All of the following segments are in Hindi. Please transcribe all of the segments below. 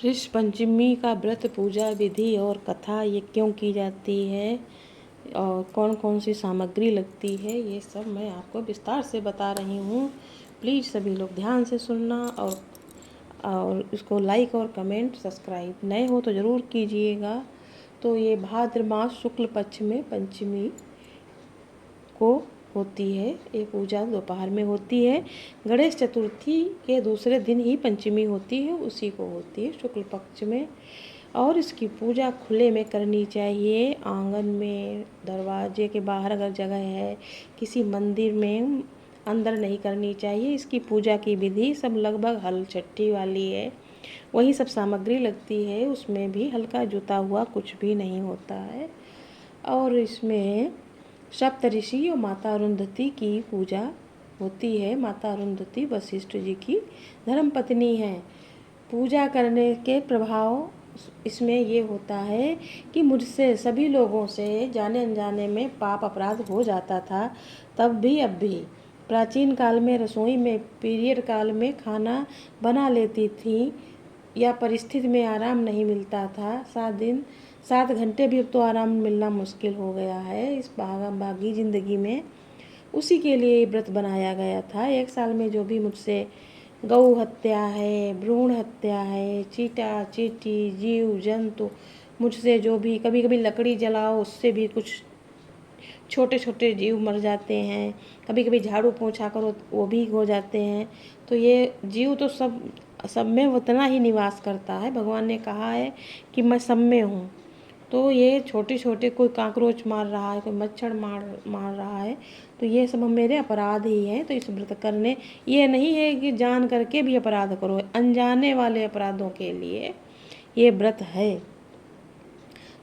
ऋषि पंचमी का व्रत, पूजा विधि और कथा ये क्यों की जाती है और कौन कौन सी सामग्री लगती है, ये सब मैं आपको विस्तार से बता रही हूँ। प्लीज़ सभी लोग ध्यान से सुनना और इसको लाइक और कमेंट सब्सक्राइब नए हो तो ज़रूर कीजिएगा। तो ये भाद्र मास शुक्ल पक्ष में पंचमी को होती है। ये पूजा दोपहर में होती है। गणेश चतुर्थी के दूसरे दिन ही पंचमी होती है, उसी को होती है शुक्ल पक्ष में। और इसकी पूजा खुले में करनी चाहिए, आंगन में, दरवाजे के बाहर अगर जगह है, किसी मंदिर में अंदर नहीं करनी चाहिए। इसकी पूजा की विधि सब लगभग हल छट्टी वाली है, वही सब सामग्री लगती है, उसमें भी हल्का जुता हुआ कुछ भी नहीं होता है। और इसमें सप्तऋषि और माता अरुंधति की पूजा होती है। माता अरुंधति वशिष्ठ जी की धर्मपत्नी हैं। पूजा करने के प्रभाव इसमें ये होता है कि मुझसे सभी लोगों से जाने अनजाने में पाप अपराध हो जाता था, तब भी अब भी प्राचीन काल में रसोई में पीरियड काल में खाना बना लेती थी या परिस्थिति में आराम नहीं मिलता था। 7 घंटे भी अब तो आराम मिलना मुश्किल हो गया है इस भागा भागी ज़िंदगी में। उसी के लिए ये व्रत बनाया गया था। 1 साल में जो भी मुझसे गौ हत्या है, भ्रूण हत्या है, चीटा चीटी जीव जंतु मुझसे जो भी, कभी कभी लकड़ी जलाओ उससे भी कुछ छोटे छोटे जीव मर जाते हैं, कभी कभी झाड़ू पोंछा करो वो भी हो जाते हैं। तो ये जीव तो सब में उतना ही निवास करता है। भगवान ने कहा है कि मैं सब में हूँ। तो ये छोटे छोटे, कोई काकरोच मार रहा है, कोई मच्छर मार रहा है, तो ये सब मेरे अपराध ही हैं। तो इस व्रत करने, ये नहीं है कि जान करके भी अपराध करो, अनजाने वाले अपराधों के लिए ये व्रत है।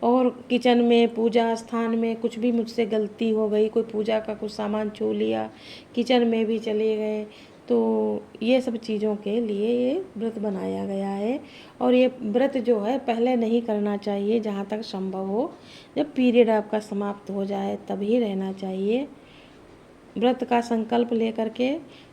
और किचन में, पूजा स्थान में कुछ भी मुझसे गलती हो गई, कोई पूजा का कुछ सामान छू लिया, किचन में भी चले गए, तो ये सब चीज़ों के लिए ये व्रत बनाया गया है। और ये व्रत जो है पहले नहीं करना चाहिए, जहाँ तक संभव हो। जब पीरियड आपका समाप्त हो जाए तभी रहना चाहिए। व्रत का संकल्प लेकर के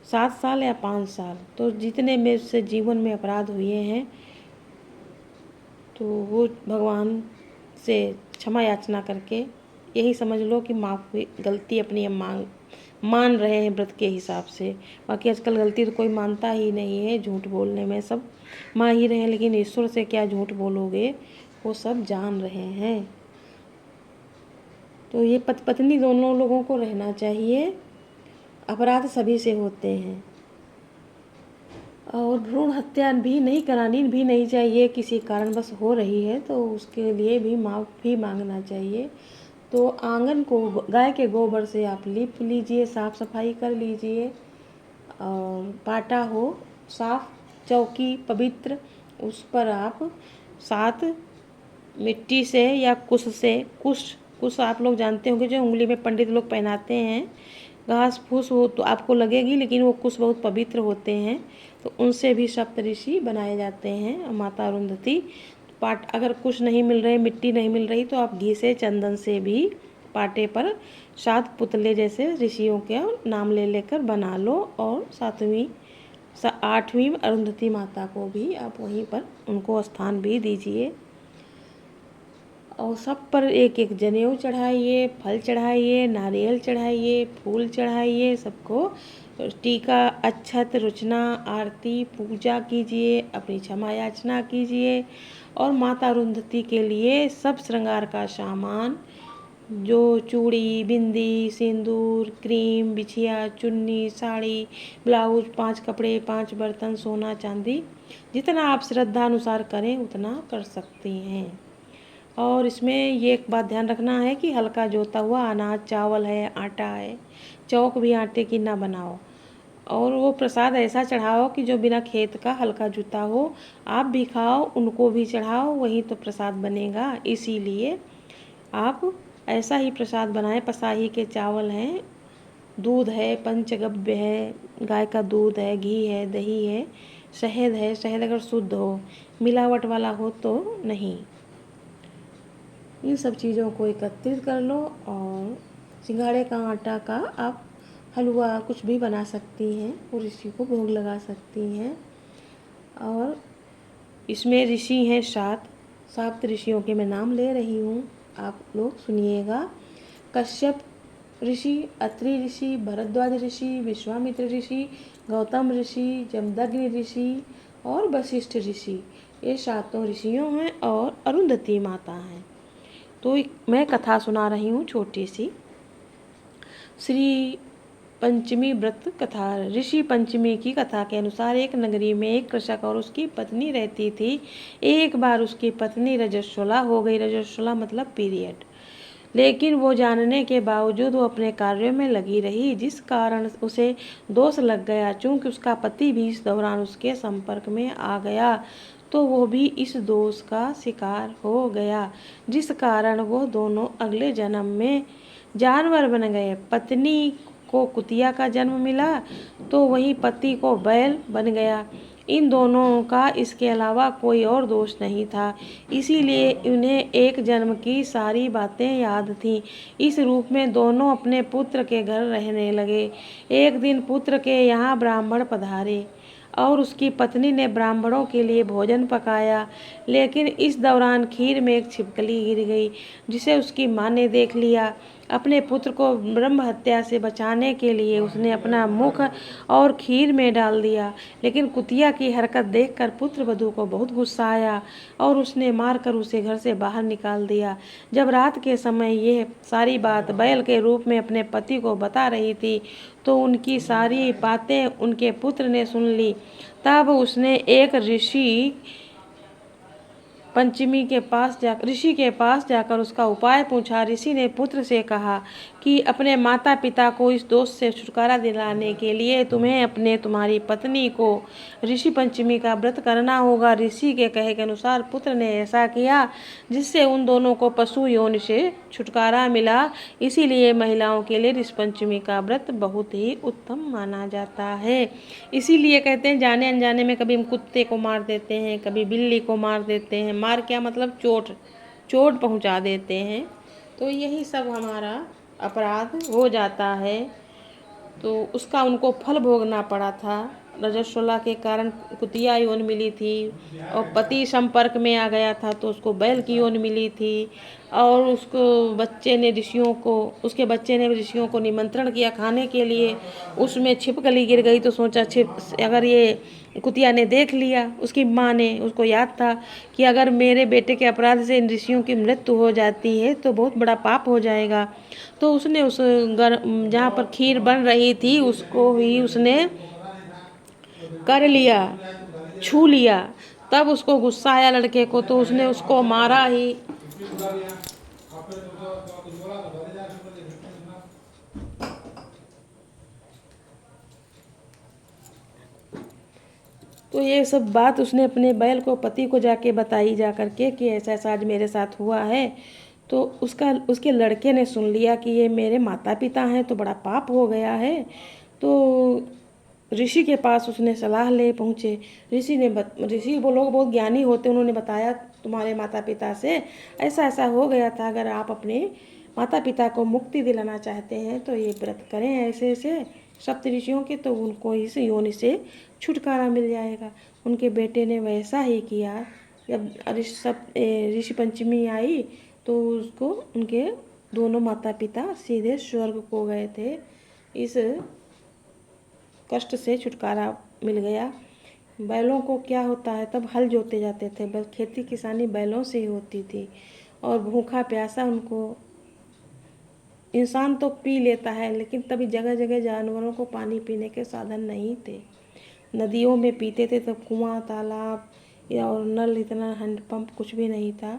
7 साल या 5 साल, तो जितने में से जीवन में अपराध हुए हैं तो वो भगवान से क्षमा याचना करके यही समझ लो कि माफ़ी, गलती अपनी हम मान रहे हैं व्रत के हिसाब से। बाकी आजकल गलती तो कोई मानता ही नहीं है, झूठ बोलने में सब माहिर हैं, लेकिन ईश्वर से क्या झूठ बोलोगे, वो सब जान रहे हैं। तो ये पति पत्नी दोनों लोगों को रहना चाहिए। अपराध सभी से होते हैं। और भ्रूण हत्या भी नहीं करानी भी नहीं चाहिए, किसी कारणवश हो रही है तो उसके लिए भी माफ़ी मांगना चाहिए। तो आंगन को गाय के गोबर से आप लीप लीजिए, साफ़ सफाई कर लीजिए। और पाटा हो साफ, चौकी पवित्र, उस पर आप 7 मिट्टी से या कुश से, कुश आप लोग जानते होंगे जो उंगली में पंडित लोग पहनाते हैं, घास फूस हो तो आपको लगेगी, लेकिन वो कुश बहुत पवित्र होते हैं, तो उनसे भी सप्तऋषि बनाए जाते हैं। माता अरुंधति पाट, अगर कुछ नहीं मिल रहे, मिट्टी नहीं मिल रही, तो आप घी से, चंदन से भी पाटे पर 7 पुतले जैसे ऋषियों के नाम ले लेकर बना लो। और 8वीं अरुंधति माता को भी आप वहीं पर उनको स्थान भी दीजिए। और सब पर एक एक जनेऊ चढ़ाइए, फल चढ़ाइए, नारियल चढ़ाइए, फूल चढ़ाइए सबको। टीका, अक्षत, रुचना, आरती, पूजा कीजिए, अपनी क्षमा याचना कीजिए। और माता अरुंधति के लिए सब श्रृंगार का सामान, जो चूड़ी, बिंदी, सिंदूर, क्रीम, बिछिया, चुन्नी, साड़ी, ब्लाउज, 5 कपड़े, 5 बर्तन, सोना चांदी, जितना आप श्रद्धा अनुसार करें उतना कर सकती हैं। और इसमें ये एक बात ध्यान रखना है कि हल्का जोता हुआ अनाज, चावल है, आटा है, चौक भी आटे की ना बनाओ। और वो प्रसाद ऐसा चढ़ाओ कि जो बिना खेत का हल्का जुता हो, आप भी खाओ, उनको भी चढ़ाओ, वही तो प्रसाद बनेगा। इसीलिए आप ऐसा ही प्रसाद बनाएं। पसाही के चावल हैं, दूध है, पंचगव्य है, गाय का दूध है, घी है, दही है, शहद है, शहद अगर शुद्ध हो, मिलावट वाला हो तो नहीं। इन सब चीज़ों को एकत्रित कर लो और सिंघाड़े का आटा का आप हलवा कुछ भी बना सकती हैं और इसी को भोग लगा सकती हैं। और इसमें ऋषि हैं 7 ऋषियों के मैं नाम ले रही हूँ, आप लोग सुनिएगा। कश्यप ऋषि, अत्रि ऋषि, भरद्वाज ऋषि, विश्वामित्र ऋषि, गौतम ऋषि, जमदग्नि ऋषि और वशिष्ठ ऋषि। ये 7 ऋषियों हैं और अरुंधति माता हैं। तो मैं कथा सुना रही हूँ छोटी सी। श्री पंचमी व्रत कथा। ऋषि पंचमी की कथा के अनुसार एक नगरी में एक कृषक और उसकी पत्नी रहती थी। एक बार उसकी पत्नी रजस्वला हो गई। रजस्वला मतलब पीरियड। लेकिन वो जानने के बावजूद वो अपने कार्यों में लगी रही, जिस कारण उसे दोष लग गया। चूंकि उसका पति भी इस दौरान उसके संपर्क में आ गया तो वो भी इस दोष का शिकार हो गया, जिस कारण वो दोनों अगले जन्म में जानवर बन गए। पत्नी को कुतिया का जन्म मिला तो वहीं पति को बैल बन गया। इन दोनों का इसके अलावा कोई और दोष नहीं था, इसीलिए उन्हें एक जन्म की सारी बातें याद थीं। इस रूप में दोनों अपने पुत्र के घर रहने लगे। एक दिन पुत्र के यहाँ ब्राह्मण पधारे और उसकी पत्नी ने ब्राह्मणों के लिए भोजन पकाया, लेकिन इस दौरान खीर में एक छिपकली गिर गई, जिसे उसकी माँ ने देख लिया। अपने पुत्र को ब्रह्म हत्या से बचाने के लिए उसने अपना मुख और खीर में डाल दिया, लेकिन कुतिया की हरकत देखकर पुत्रवधू को बहुत गुस्सा आया और उसने मारकर उसे घर से बाहर निकाल दिया। जब रात के समय ये सारी बात बैल के रूप में अपने पति को बता रही थी तो उनकी सारी बातें उनके पुत्र ने सुन ली। तब उसने एक ऋषि के पास जाकर उसका उपाय पूछा। ऋषि ने पुत्र से कहा कि अपने माता पिता को इस दोष से छुटकारा दिलाने के लिए तुम्हें तुम्हारी पत्नी को ऋषि पंचमी का व्रत करना होगा। ऋषि के कहे के अनुसार पुत्र ने ऐसा किया, जिससे उन दोनों को पशु योनि से छुटकारा मिला। इसीलिए महिलाओं के लिए ऋषि पंचमी का व्रत बहुत ही उत्तम माना जाता है। इसीलिए कहते हैं जाने अनजाने में कभी हम कुत्ते को मार देते हैं, कभी बिल्ली को मार देते हैं। मार क्या मतलब चोट पहुंचा देते हैं, तो यही सब हमारा अपराध हो जाता है। तो उसका उनको फल भोगना पड़ा था। रजस्वला के कारण कुतिया योनि मिली थी और पति संपर्क में आ गया था तो उसको बैल की योनि मिली थी। और उसके बच्चे ने ऋषियों को निमंत्रण किया खाने के लिए। उसमें छिपकली गिर गई तो सोचा अगर ये कुतिया ने देख लिया, उसकी माँ ने, उसको याद था कि अगर मेरे बेटे के अपराध से इन ऋषियों की मृत्यु हो जाती है तो बहुत बड़ा पाप हो जाएगा। तो उसने उस जहाँ पर खीर बन रही थी उसको ही उसने कर लिया, छू लिया। तब उसको गुस्सा आया लड़के को तो उसने उसको मारा ही। तो ये सब बात उसने अपने बैल को पति को जाके बताई जा करके कि ऐसा ऐसा आज मेरे साथ हुआ है। तो उसके लड़के ने सुन लिया कि ये मेरे माता पिता हैं तो बड़ा पाप हो गया है। तो ऋषि के पास उसने सलाह ले पहुँचे। ऋषि वो लोग बहुत ज्ञानी होते, उन्होंने बताया तुम्हारे माता पिता से ऐसा ऐसा हो गया था, अगर आप अपने माता पिता को मुक्ति दिलाना चाहते हैं तो ये व्रत करें ऐसे ऐसे सप्त ऋषियों के, तो उनको इस योनि से छुटकारा मिल जाएगा। उनके बेटे ने वैसा ही किया। जब ऋषि पंचमी आई तो उसको उनके दोनों माता पिता सीधे स्वर्ग को गए थे। इस कष्ट से छुटकारा मिल गया। बैलों को क्या होता है, तब हल जोते जाते थे, बस खेती किसानी बैलों से ही होती थी। और भूखा प्यासा उनको, इंसान तो पी लेता है लेकिन तभी जगह जगह जानवरों को पानी पीने के साधन नहीं थे। नदियों में पीते थे तब कुआं तालाब या और नल, इतना हैंडपम्प कुछ भी नहीं था।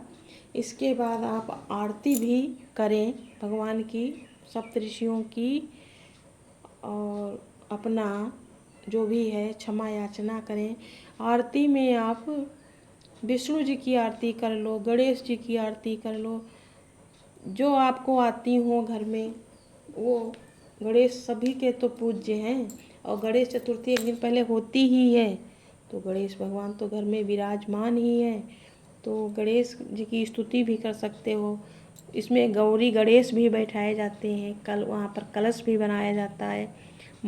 इसके बाद आप आरती भी करें भगवान की, सप्तऋषियों की, और अपना जो भी है क्षमा याचना करें। आरती में आप विष्णु जी की आरती कर लो, गणेश जी की आरती कर लो, जो आपको आती हो घर में वो। गणेश सभी के तो पूज्य हैं और गणेश चतुर्थी एक दिन पहले होती ही है, तो गणेश भगवान तो घर में विराजमान ही है। तो गणेश जी की स्तुति भी कर सकते हो। इसमें गौरी गणेश भी बैठाए जाते हैं, वहाँ पर कलश भी बनाया जाता है,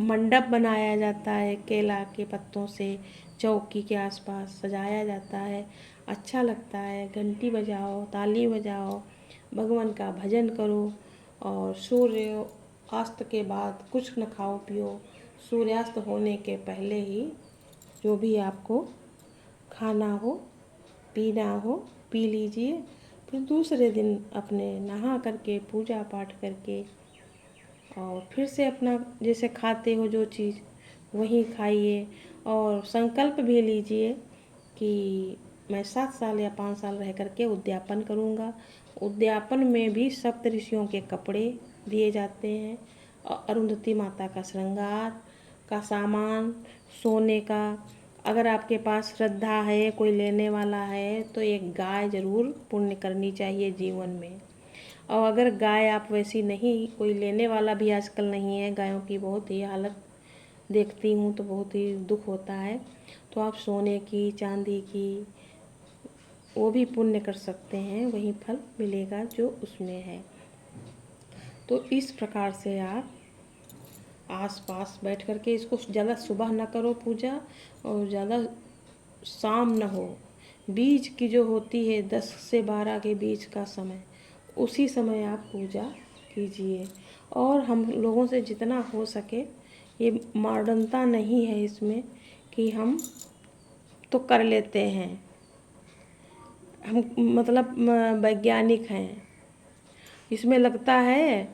मंडप बनाया जाता है केला के पत्तों से, चौकी के आसपास सजाया जाता है। अच्छा लगता है, घंटी बजाओ, ताली बजाओ, भगवान का भजन करो और सूर्य अस्त के बाद कुछ न खाओ पियो। सूर्यास्त होने के पहले ही जो भी आपको खाना हो पीना हो पी लीजिए। फिर दूसरे दिन अपने नहा करके पूजा पाठ करके और फिर से अपना जैसे खाते हो जो चीज़ वही खाइए। और संकल्प भी लीजिए कि मैं 7 साल या 5 साल रह करके उद्यापन करूँगा। उद्यापन में भी सप्तऋषियों के कपड़े दिए जाते हैं और अरुंधति माता का श्रृंगार का सामान, सोने का। अगर आपके पास श्रद्धा है, कोई लेने वाला है तो एक गाय ज़रूर पुण्य करनी चाहिए जीवन में। और अगर गाय आप वैसी नहीं, कोई लेने वाला भी आजकल नहीं है, गायों की बहुत ही हालत देखती हूँ तो बहुत ही दुख होता है, तो आप सोने की, चांदी की वो भी पुण्य कर सकते हैं, वही फल मिलेगा जो उसमें है। तो इस प्रकार से आप आसपास बैठ कर के इसको ज़्यादा सुबह ना करो पूजा और ज़्यादा शाम न हो। बीच की जो होती है 10 से 12 के बीच का समय, उसी समय आप पूजा कीजिए। और हम लोगों से जितना हो सके, ये मॉडर्नता नहीं है इसमें कि हम तो कर लेते हैं, हम मतलब वैज्ञानिक हैं। इसमें लगता है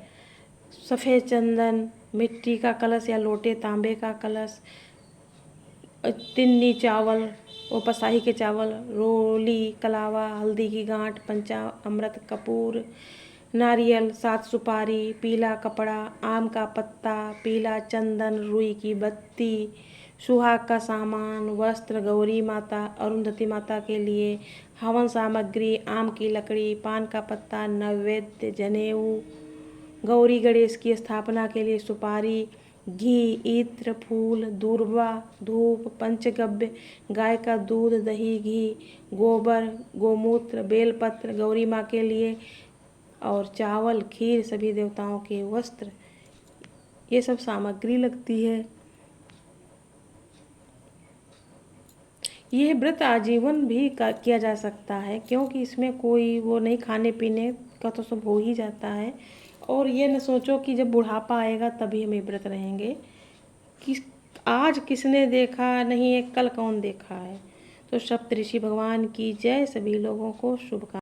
सफ़ेद चंदन, मिट्टी का कलश या लोटे तांबे का कलश, तिन्नी चावल, वो पसाही के चावल, रोली, कलावा, हल्दी की गांठ, पंचामृत, कपूर, नारियल, 7 सुपारी, पीला कपड़ा, आम का पत्ता, पीला चंदन, रुई की बत्ती, सुहाग का सामान, वस्त्र, गौरी माता, अरुंधति माता के लिए हवन सामग्री, आम की लकड़ी, पान का पत्ता, नैवेद्य, जनेऊ, गौरी गणेश की स्थापना के लिए सुपारी, घी, इत्र, फूल, दूर्वा, धूप, पंचगव्य, गाय का दूध, दही, घी, गोबर, गोमूत्र, बेलपत्र, गौरी माँ के लिए और चावल, खीर, सभी देवताओं के वस्त्र, ये सब सामग्री लगती है। यह व्रत आजीवन भी किया जा सकता है, क्योंकि इसमें कोई वो नहीं, खाने पीने का तो सब हो ही जाता है। और ये न सोचो कि जब बुढ़ापा आएगा तभी हम ये व्रत रहेंगे, कि आज किसने देखा नहीं है, कल कौन देखा है। तो सप्तऋषि भगवान की जय। सभी लोगों को शुभकामनाएं।